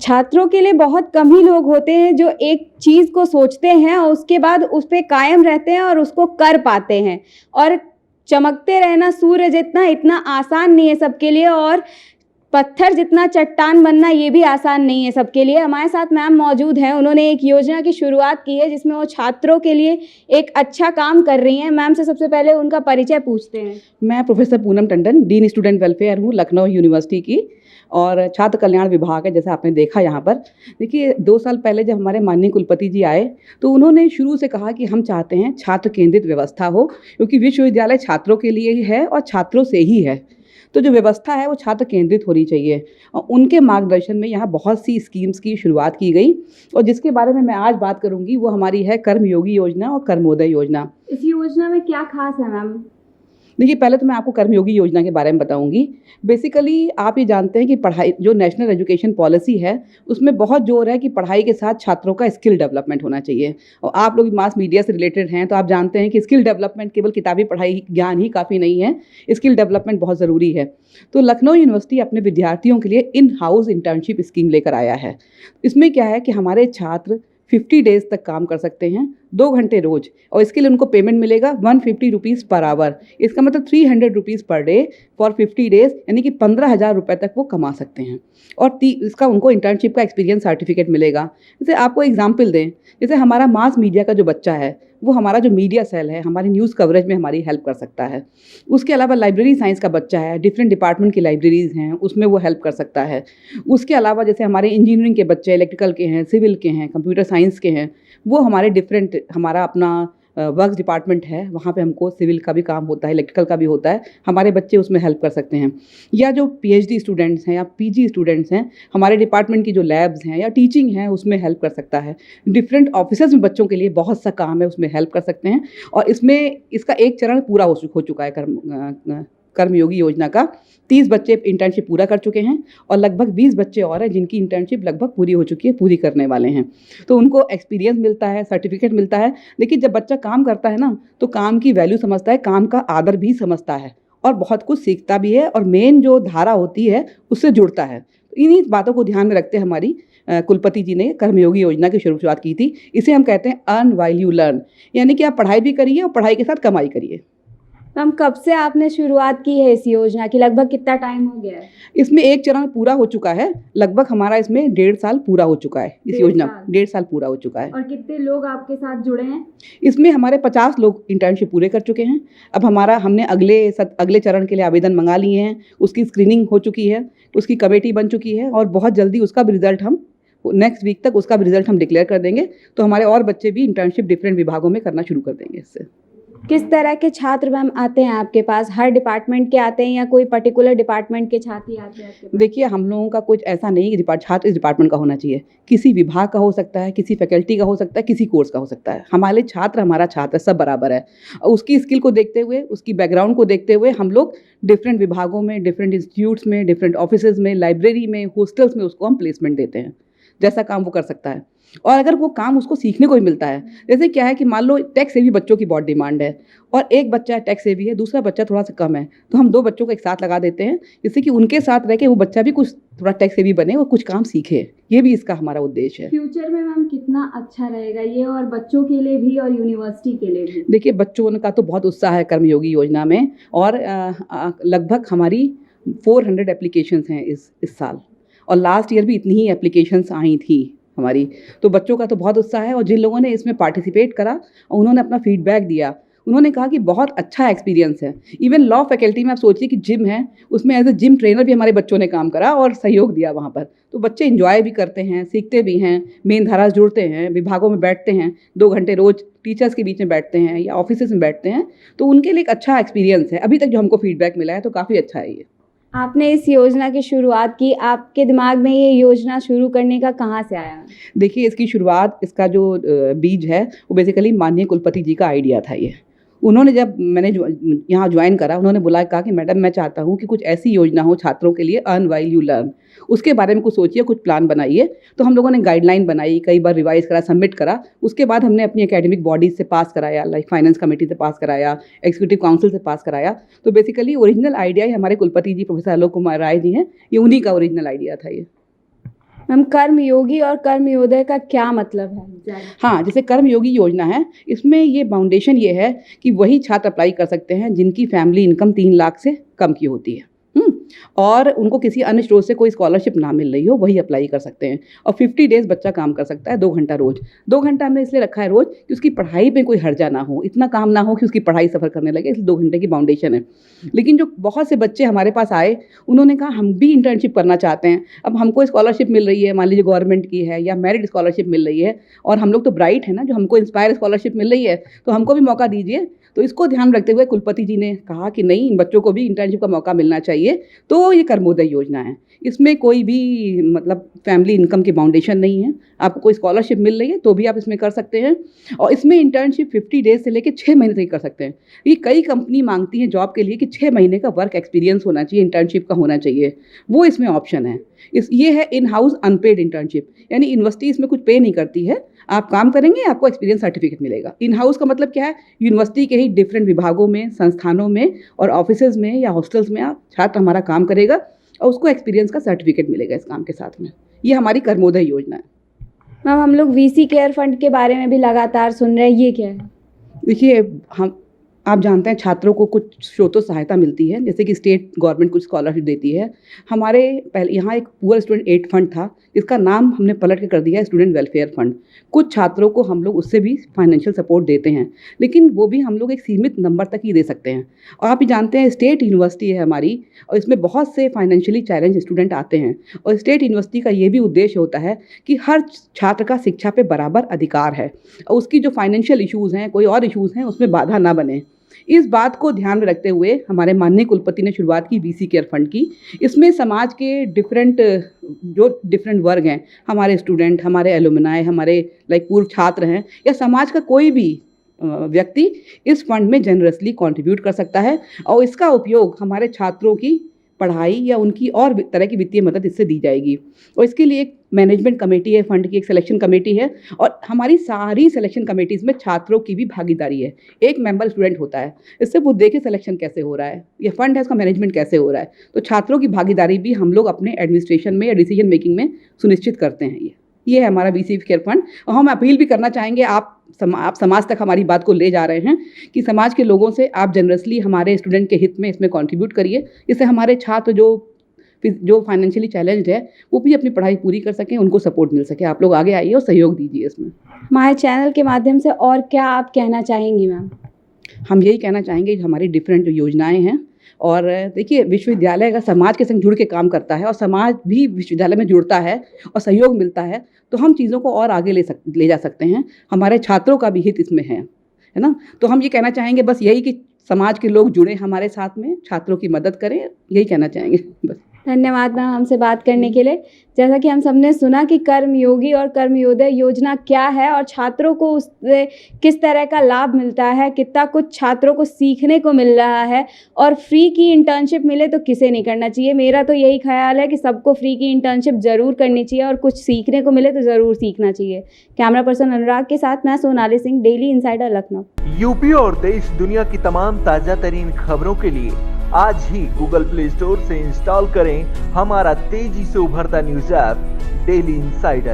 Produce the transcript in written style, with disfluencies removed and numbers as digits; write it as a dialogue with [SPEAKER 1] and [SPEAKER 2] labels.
[SPEAKER 1] छात्रों के लिए बहुत कम ही लोग होते हैं जो एक चीज़ को सोचते हैं और उसके बाद उस पे कायम रहते हैं और उसको कर पाते हैं। और चमकते रहना सूर्य जितना इतना आसान नहीं है सबके लिए, और पत्थर जितना चट्टान बनना ये भी आसान नहीं है सबके लिए। हमारे साथ मैम मौजूद हैं, उन्होंने एक योजना की शुरुआत की है जिसमें वो छात्रों के लिए एक अच्छा काम कर रही हैं। मैम से सबसे पहले उनका परिचय पूछते हैं।
[SPEAKER 2] मैं professor Poonam Tandon, dean student welfare हूँ लखनऊ यूनिवर्सिटी की, और छात्र कल्याण विभाग है। जैसा आपने देखा यहाँ पर, देखिए 2 साल पहले जब हमारे माननीय कुलपति जी आए तो उन्होंने शुरू से कहा कि हम चाहते हैं छात्र केंद्रित व्यवस्था हो, क्योंकि विश्वविद्यालय छात्रों के लिए ही है और छात्रों से ही है। तो जो व्यवस्था है वो छात्र केंद्रित होनी चाहिए, और उनके मार्गदर्शन में यहाँ बहुत सी स्कीम्स की शुरुआत की गई, और जिसके बारे में मैं आज बात करूँगी वो हमारी है कर्मयोगी योजना और कर्मोदय योजना।
[SPEAKER 1] इस योजना में क्या खास है मैम?
[SPEAKER 2] देखिए, पहले तो मैं आपको कर्मयोगी योजना के बारे में बताऊंगी। बेसिकली आप ये जानते हैं कि पढ़ाई, जो नेशनल एजुकेशन पॉलिसी है उसमें बहुत जोर है कि पढ़ाई के साथ छात्रों का स्किल डेवलपमेंट होना चाहिए। और आप लोग मास मीडिया से रिलेटेड हैं तो आप जानते हैं कि स्किल डेवलपमेंट केवल किताबी पढ़ाई ज्ञान ही काफ़ी नहीं है, स्किल डेवलपमेंट बहुत ज़रूरी है। तो लखनऊ यूनिवर्सिटी अपने विद्यार्थियों के लिए इन हाउस इंटर्नशिप स्कीम लेकर आया है। इसमें क्या है कि हमारे छात्र 50 डेज़ तक काम कर सकते हैं, 2 घंटे रोज, और इसके लिए उनको पेमेंट मिलेगा 150 रुपीज़ पर आवर। इसका मतलब 300 rupees per day for 50 days, यानी कि 15,000 रुपये तक वो कमा सकते हैं। और इसका उनको इंटर्नशिप का एक्सपीरियंस सर्टिफिकेट मिलेगा। जैसे आपको एग्जाम्पल दें, जैसे हमारा मास मीडिया का जो बच्चा है वो हमारा जो मीडिया सेल है हमारी न्यूज़ कवरेज में हमारी हेल्प कर सकता है। उसके अलावा लाइब्रेरी साइंस का बच्चा है, डिफरेंट डिपार्टमेंट की लाइब्रेरीज़ हैं उसमें वो हेल्प कर सकता है। उसके अलावा जैसे हमारे इंजीनियरिंग के बच्चे इलेक्ट्रिकल के हैं, सिविल के हैं, कंप्यूटर साइंस के हैं, वो हमारे डिफरेंट, हमारा अपना वर्क्स डिपार्टमेंट है, वहाँ पे हमको सिविल का भी काम होता है, इलेक्ट्रिकल का भी होता है, हमारे बच्चे उसमें हेल्प कर सकते हैं। या जो पीएचडी स्टूडेंट्स हैं या पीजी स्टूडेंट्स हैं, हमारे डिपार्टमेंट की जो लैब्स हैं या टीचिंग है उसमें हेल्प कर सकता है। डिफरेंट ऑफिसेज में बच्चों के लिए बहुत सा काम है, उसमें हेल्प कर सकते हैं। और इसमें इसका एक चरण पूरा हो चुका है कर्मयोगी योजना का। 30 बच्चे इंटर्नशिप पूरा कर चुके हैं और लगभग 20 बच्चे और हैं जिनकी इंटर्नशिप लगभग पूरी हो चुकी है, पूरी करने वाले हैं। तो उनको एक्सपीरियंस मिलता है, सर्टिफिकेट मिलता है। देखिए, जब बच्चा काम करता है ना तो काम की वैल्यू समझता है, काम का आदर भी समझता है और बहुत कुछ सीखता भी है, और मेन जो धारा होती है उससे जुड़ता है। इन्हीं बातों को ध्यान में रखते हमारी कुलपति जी ने कर्मयोगी योजना की शुरुआत की थी। इसे हम कहते हैं अर्न व्हाइल यू लर्न, यानी कि आप पढ़ाई भी करिए और पढ़ाई के साथ कमाई करिए।
[SPEAKER 1] मैम, कब से आपने शुरुआत की है इस योजना की? लगभग कितना टाइम हो गया है?
[SPEAKER 2] इसमें एक चरण पूरा हो चुका है, लगभग हमारा इसमें 1.5 साल पूरा हो चुका है। इस योजना 1.5 साल पूरा हो चुका है।
[SPEAKER 1] और कितने लोग आपके साथ जुड़े हैं?
[SPEAKER 2] इसमें हमारे 50 लोग इंटर्नशिप पूरे कर चुके हैं। अब हमने अगले चरण के लिए आवेदन मंगा लिए हैं, उसकी स्क्रीनिंग हो चुकी है, उसकी कमेटी बन चुकी है, और बहुत जल्दी उसका भी रिजल्ट हम नेक्स्ट वीक तक उसका भी रिजल्ट हम डिक्लेयर कर देंगे। तो हमारे और बच्चे भी इंटर्नशिप डिफरेंट विभागों में करना शुरू कर देंगे इससे।
[SPEAKER 1] किस तरह के छात्र मैम आते हैं आपके पास? हर डिपार्टमेंट के आते हैं या कोई पर्टिकुलर डिपार्टमेंट के छात्र ही आते हैं आपके पास?
[SPEAKER 2] देखिए, हम लोगों का कुछ ऐसा नहीं कि छात्र इस डिपार्टमेंट का होना चाहिए, किसी विभाग का हो सकता है, किसी फैकल्टी का हो सकता है, किसी कोर्स का हो सकता है। हमारे छात्र हमारा छात्र सब बराबर है, और उसकी स्किल को देखते हुए, उसकी बैकग्राउंड को देखते हुए हम लोग डिफरेंट विभागों में, डिफरेंट इंस्टीट्यूट्स में, डिफरेंट ऑफिसेज में, लाइब्रेरी में, हॉस्टल्स में उसको हम प्लेसमेंट देते हैं, जैसा काम वो कर सकता है। और अगर वो काम उसको सीखने को भी मिलता है, जैसे क्या है कि मान लो टेक सेवी बच्चों की बहुत डिमांड है और एक बच्चा टेक सेवी है, दूसरा बच्चा थोड़ा सा कम है, तो हम 2 बच्चों को एक साथ लगा देते हैं, जिससे कि उनके साथ रह के वो बच्चा भी कुछ थोड़ा टेक सेवी बने और कुछ काम सीखे। ये भी इसका हमारा उद्देश्य है।
[SPEAKER 1] फ्यूचर में मैम कितना अच्छा रहेगा ये, और बच्चों के लिए भी और यूनिवर्सिटी के लिए भी?
[SPEAKER 2] देखिए, बच्चों का तो बहुत उत्साह है कर्मयोगी योजना में, और लगभग हमारी 400 एप्लीकेशंस हैं इस साल, और लास्ट ईयर भी इतनी ही एप्लीकेशंस आई थी हमारी। तो बच्चों का तो बहुत उत्साह है, और जिन लोगों ने इसमें पार्टिसिपेट करा और उन्होंने अपना फीडबैक दिया, उन्होंने कहा कि बहुत अच्छा एक्सपीरियंस है। इवन लॉ फैकल्टी में आप सोचिए कि जिम है, उसमें एज ए जिम ट्रेनर भी हमारे बच्चों ने काम करा और सहयोग दिया वहाँ पर। तो बच्चे इंजॉय भी करते हैं, सीखते भी हैं, मेन धारा से जुड़ते हैं, विभागों में बैठते हैं, 2 घंटे रोज टीचर्स के बीच में बैठते हैं या ऑफिस में बैठते हैं। तो उनके लिए एक अच्छा एक्सपीरियंस है अभी तक जो हमको फीडबैक मिला है, तो काफ़ी अच्छा है ये।
[SPEAKER 1] आपने इस योजना की शुरुआत की, आपके दिमाग में ये योजना शुरू करने का कहाँ से आया?
[SPEAKER 2] देखिए, इसकी शुरुआत, इसका जो बीज है वो बेसिकली माननीय कुलपति जी का आइडिया था ये। उन्होंने, जब मैंने यहाँ ज्वाइन करा, उन्होंने कहा कि मैडम, मैं चाहता हूँ कि कुछ ऐसी योजना हो छात्रों के लिए, अर्न व्हाइल यू लर्न, उसके बारे में कुछ सोचिए, कुछ प्लान बनाइए। तो हम लोगों ने गाइडलाइन बनाई, कई बार रिवाइज करा, सबमिट करा। उसके बाद हमने अपनी एकेडमिक बॉडीज से पास कराया, लाइक फाइनेंस कमेटी से पास कराया, एग्जीक्यूटिव काउंसिल से पास कराया। तो बेसिकली ओरिजिनल आइडिया ही हमारे कुलपति जी प्रोफेसर आलोक कुमार राय जी हैं, ये उन्हीं का ओरिजिनल आइडिया था ये।
[SPEAKER 1] मैम, कर्मयोगी और कर्मयोदय का क्या मतलब है?
[SPEAKER 2] हाँ, जैसे कर्मयोगी योजना है, इसमें ये बाउंडेशन ये है कि वही छात्र अप्लाई कर सकते हैं जिनकी फैमिली इनकम 3 लाख से कम की होती है। और उनको किसी अन्य स्रोत से कोई स्कॉलरशिप ना मिल रही हो, वही अप्लाई कर सकते हैं। और 50 डेज़ बच्चा काम कर सकता है, 2 घंटा रोज़। 2 घंटा हमने इसलिए रखा है रोज़ कि उसकी पढ़ाई में कोई हर्जा ना हो, इतना काम ना हो कि उसकी पढ़ाई सफ़र करने लगे, इसलिए 2 घंटे की बाउंडेशन है। लेकिन जो बहुत से बच्चे हमारे पास आए, उन्होंने कहा हम भी इंटर्नशिप करना चाहते हैं। अब हमको स्कॉलरशिप मिल रही है, मान लीजिए गवर्नमेंट की है या मेरिट स्कॉलरशिप मिल रही है, और हम लोग तो ब्राइट हैं ना, जो हमको इंस्पायर स्कॉलरशिप मिल रही है, तो हमको भी मौका दीजिए। तो इसको ध्यान रखते हुए कुलपति जी ने कहा कि नहीं, इन बच्चों को भी इंटर्नशिप का मौका मिलना चाहिए। तो ये कर्मोदय योजना है, इसमें कोई भी मतलब फैमिली इनकम की बाउंडेशन नहीं है। आपको कोई स्कॉलरशिप मिल रही है तो भी आप इसमें कर सकते हैं, और इसमें इंटर्नशिप 50 डेज़ से लेकर 6 महीने तक कर सकते हैं। ये कई कंपनी मांगती हैं जॉब के लिए कि 6 महीने का वर्क एक्सपीरियंस होना चाहिए, इंटर्नशिप का होना चाहिए, वो इसमें ऑप्शन है। ये है इन हाउस अनपेड इंटर्नशिप, यानी यूनिवर्सिटी इसमें कुछ पे नहीं करती है, आप काम करेंगे, आपको एक्सपीरियंस सर्टिफिकेट मिलेगा। इन हाउस का मतलब क्या है? यूनिवर्सिटी के ही डिफरेंट विभागों में, संस्थानों में और ऑफिसेज में या हॉस्टल्स में आप छात्र हमारा काम करेगा और उसको एक्सपीरियंस का सर्टिफिकेट मिलेगा इस काम के साथ में। ये हमारी कर्मोदय योजना है।
[SPEAKER 1] मैम, हम लोग वीसी केयर फंड के बारे में भी लगातार सुन रहे हैं, ये क्या है?
[SPEAKER 2] देखिए, आप जानते हैं छात्रों को कुछ स्रोतों से सहायता मिलती है, जैसे कि स्टेट गवर्नमेंट कुछ स्कॉलरशिप देती है। हमारे पहले यहाँ एक पुअर स्टूडेंट एड फंड था, जिसका नाम हमने पलट के कर दिया है स्टूडेंट वेलफेयर फंड। कुछ छात्रों को हम लोग उससे भी फाइनेंशियल सपोर्ट देते हैं, लेकिन वो भी हम लोग एक सीमित नंबर तक ही दे सकते हैं। और आप ही जानते हैं स्टेट यूनिवर्सिटी है हमारी, और इसमें बहुत से फाइनेंशियली चैलेंज स्टूडेंट आते हैं, और स्टेट यूनिवर्सिटी का ये भी उद्देश्य होता है कि हर छात्र का शिक्षा पे बराबर अधिकार है, और उसकी जो फाइनेंशियल इशूज़ हैं, कोई और इशूज़ हैं, उसमें बाधा ना बने। इस बात को ध्यान में रखते हुए हमारे माननीय कुलपति ने शुरुआत की वीसी केयर फंड की। इसमें समाज के डिफरेंट वर्ग हैं, हमारे स्टूडेंट, हमारे एलुमनाई, हमारे पूर्व छात्र हैं, या समाज का कोई भी व्यक्ति इस फंड में जनरसली कंट्रीब्यूट कर सकता है, और इसका उपयोग हमारे छात्रों की पढ़ाई या उनकी और तरह की वित्तीय मदद इससे दी जाएगी। और इसके लिए एक मैनेजमेंट कमेटी है, फंड की एक सिलेक्शन कमेटी है, और हमारी सारी सिलेक्शन कमेटीज़ में छात्रों की भी भागीदारी है। एक मेंबर स्टूडेंट होता है, इससे वो देखे सिलेक्शन कैसे हो रहा है, ये फंड है इसका मैनेजमेंट कैसे हो रहा है। तो छात्रों की भागीदारी भी हम लोग अपने एडमिनिस्ट्रेशन में या डिसीजन मेकिंग में सुनिश्चित करते हैं। ये है हमारा वीसी केयर फंड। और हम अपील भी करना चाहेंगे, आप समाज तक हमारी बात को ले जा रहे हैं कि समाज के लोगों से आप जनरसली हमारे स्टूडेंट के हित में इसमें कंट्रीब्यूट करिए, जिससे हमारे छात्र जो फाइनेंशियली चैलेंज्ड है वो भी अपनी पढ़ाई पूरी कर सकें, उनको सपोर्ट मिल सके। आप लोग आगे आइए और सहयोग दीजिए इसमें।
[SPEAKER 1] हमारे चैनल के माध्यम से और क्या आप कहना चाहेंगी मैम?
[SPEAKER 2] हम यही कहना चाहेंगे कि हमारी डिफरेंट योजनाएं हैं, और देखिए, विश्वविद्यालय अगर समाज के संग जुड़ के काम करता है और समाज भी विश्वविद्यालय में जुड़ता है और सहयोग मिलता है, तो हम चीज़ों को और आगे ले जा सकते हैं। हमारे छात्रों का भी हित इसमें है ना। तो हम ये कहना चाहेंगे बस यही कि समाज के लोग जुड़े हमारे साथ में, छात्रों की मदद करें, यही कहना चाहेंगे बस।
[SPEAKER 1] धन्यवाद मैम हमसे बात करने के लिए। जैसा कि हम सबने सुना कि कर्मयोगी और कर्मयोदय योजना क्या है और छात्रों को उससे किस तरह का लाभ मिलता है, कितना कुछ छात्रों को सीखने को मिल रहा है, और फ्री की इंटर्नशिप मिले तो किसे नहीं करना चाहिए। मेरा तो यही ख्याल है कि सबको फ्री की इंटर्नशिप ज़रूर करनी चाहिए, और कुछ सीखने को मिले तो ज़रूर सीखना चाहिए। कैमरा पर्सन अनुराग के साथ मैं Sonali Singh, daily insider, Lucknow.
[SPEAKER 3] UP और देश दुनिया की तमाम ताजा तरीन खबरों के लिए आज ही गूगल प्ले स्टोर से इंस्टॉल करें हमारा तेजी से उभरता न्यूज ऐप डेली इंसाइडर।